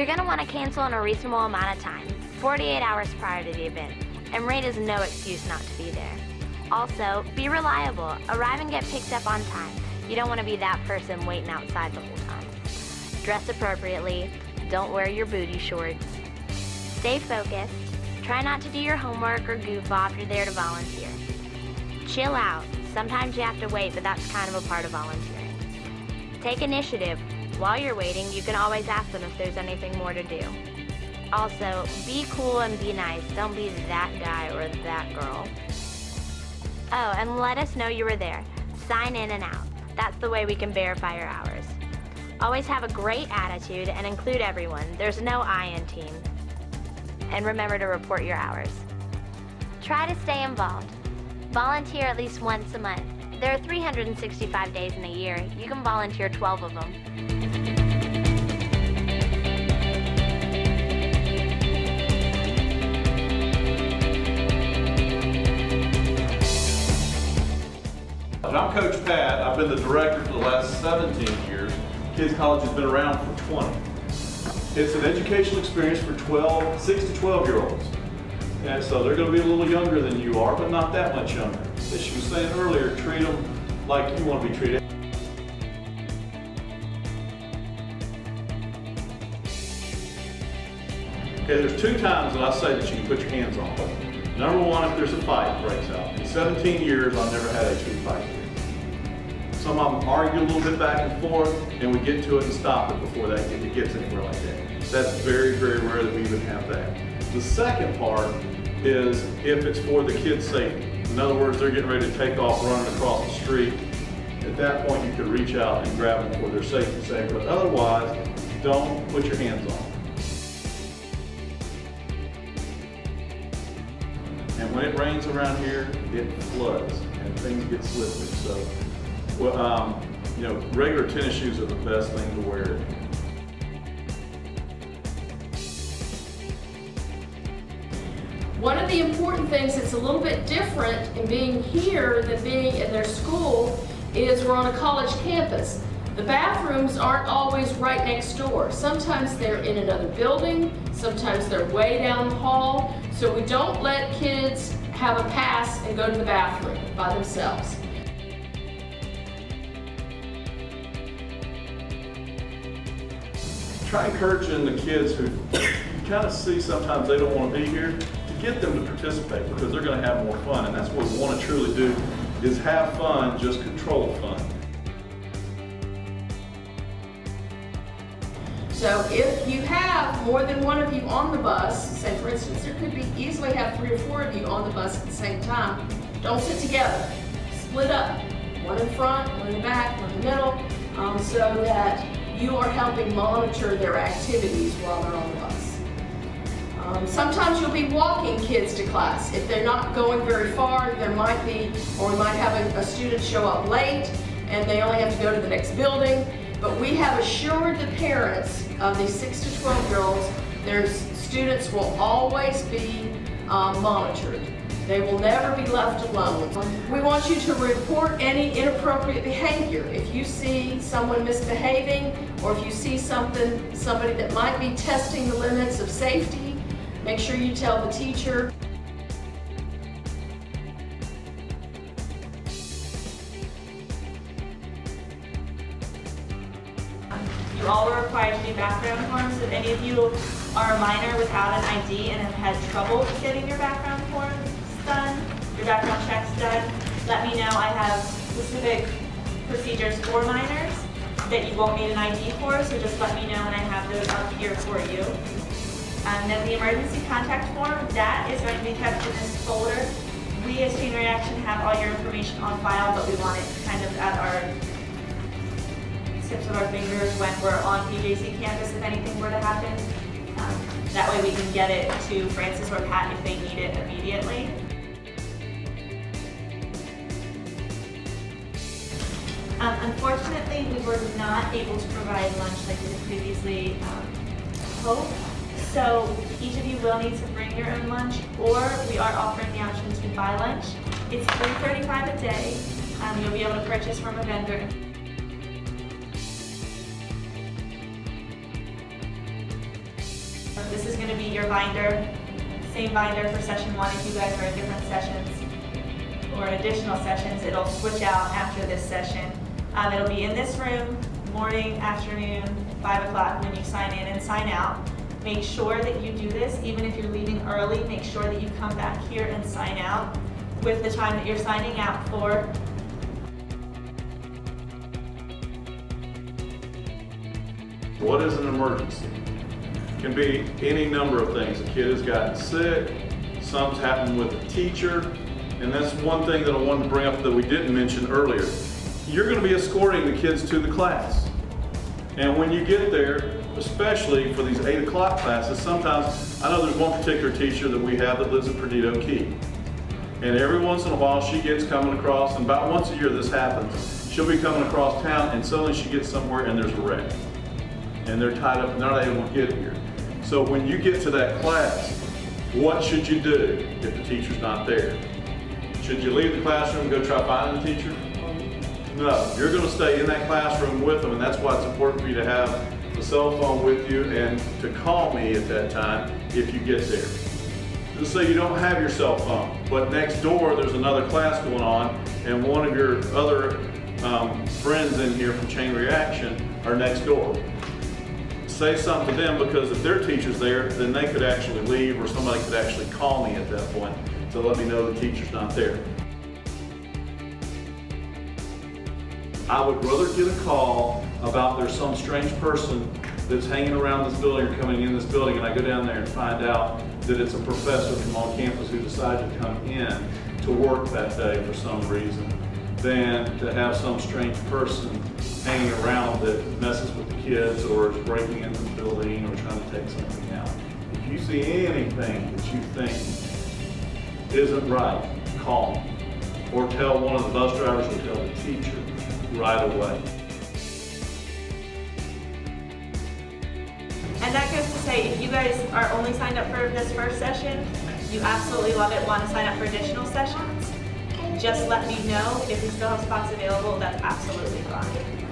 You're going to want to cancel in a reasonable amount of time, 48 hours prior to the event, and rain is no excuse not to be there. Also, be reliable. Arrive and get picked up on time. You don't want to be that person waiting outside the whole time. Dress appropriately. Don't wear your booty shorts. Stay focused. Try not to do your homework or goof off. You're there to volunteer. Chill out. Sometimes you have to wait, but that's kind of a part of volunteering. Take initiative. While you're waiting, you can always ask them if there's anything more to do. Also, be cool and be nice. Don't be that guy or that girl. Oh, and let us know you were there. Sign in and out. That's the way we can verify your hours. Always have a great attitude and include everyone. There's no I in team. And remember to report your hours. Try to stay involved. Volunteer at least once a month. There are 365 days in a year. You can volunteer 12 of them. I'm Coach Pat. I've been the director for the last 17 years. Kids College has been around for 20. It's an educational experience for 6 to 12-year-olds. And so they're going to be a little younger than you are, but not that much younger. As she was saying earlier, treat them like you want to be treated. Okay, there's 2 times that I say that you can put your hands on them. Number 1, if there's a fight that breaks out. In 17 years, I've never had a true fight. Some of them argue a little bit back and forth, and we get to it and stop it before it gets anywhere like that. That's very, very rare that we even have that. The second part is if it's for the kids' safety. In other words, they're getting ready to take off running across the street. At that point, you could reach out and grab them for their safety's sake, but otherwise, don't put your hands on them. And when it rains around here, it floods and things get slippery. So, regular tennis shoes are the best thing to wear. One of the important things that's a little bit different in being here than being in their school is we're on a college campus. The bathrooms aren't always right next door. Sometimes they're in another building, sometimes they're way down the hall, so we don't let kids have a pass and go to the bathroom by themselves. Try encouraging the kids who you kind of see sometimes they don't want to be here, to get them to participate because they're going to have more fun, and that's what we want to truly do, is have fun, just control fun. So if you have more than one of you on the bus, say for instance, there could be easily have 3 or 4 of you on the bus at the same time, don't sit together. Split up. One in front, one in the back, one in the middle, so that you are helping monitor their activities while they're on the bus. Sometimes you'll be walking kids to class. If they're not going very far, there might be, or we might have a student show up late and they only have to go to the next building. But we have assured the parents of these 6 to 12-year-olds, their students will always be monitored. They will never be left alone. We want you to report any inappropriate behavior. If you see someone misbehaving, or if you see somebody that might be testing the limits of safety, make sure you tell the teacher. You all are required to do background forms. If any of you are a minor without an ID and have had trouble getting your background forms done, your background checks done, let me know. I have specific procedures for minors that you won't need an ID for, so just let me know and I have those up here for you. And then the emergency contact form, that is going to be kept in this folder. We as Chain Reaction have all your information on file, but we want it kind of at our tips of our fingers when we're on PJC campus if anything were to happen. That way we can get it to Francis or Pat if they need it immediately. Unfortunately, we were not able to provide lunch like we had previously hoped. So each of you will need to bring your own lunch, or we are offering the option to buy lunch. It's $3.35 a day. You'll be able to purchase from a vendor. this is gonna be your binder, same binder for session 1 if you guys are in different sessions or in additional sessions. It'll switch out after this session. It'll be in this room, morning, afternoon, 5 o'clock when you sign in and sign out. Make sure that you do this, even if you're leaving early, make sure that you come back here and sign out with the time that you're signing out for. What is an emergency? It can be any number of things. A kid has gotten sick, something's happened with a teacher, and that's one thing that I wanted to bring up that we didn't mention earlier. You're going to be escorting the kids to the class. And when you get there, especially for these 8 o'clock classes, sometimes, I know there's one particular teacher that we have that lives in Perdido Key. And every once in a while she gets coming across, and about once a year this happens, she'll be coming across town and suddenly she gets somewhere and there's a wreck. And they're tied up and they're not able to get here. So when you get to that class, what should you do if the teacher's not there? Should you leave the classroom and go try finding the teacher? No, you're going to stay in that classroom with them, and that's why it's important for you to have the cell phone with you and to call me at that time if you get there. Just say you don't have your cell phone, but next door there's another class going on, and one of your other friends in here from Chain Reaction are next door. Say something to them, because if their teacher's there, then they could actually leave, or somebody could actually call me at that point to let me know the teacher's not there. I would rather get a call about there's some strange person that's hanging around this building or coming in this building, and I go down there and find out that it's a professor from on campus who decided to come in to work that day for some reason, than to have some strange person hanging around that messes with the kids or is breaking into the building or trying to take something out. If you see anything that you think isn't right, call me. Or tell one of the bus drivers or tell the teacher right away. And that goes to say, if you guys are only signed up for this first session, you absolutely love it, want to sign up for additional sessions, just let me know. If we still have spots available, that's absolutely fine.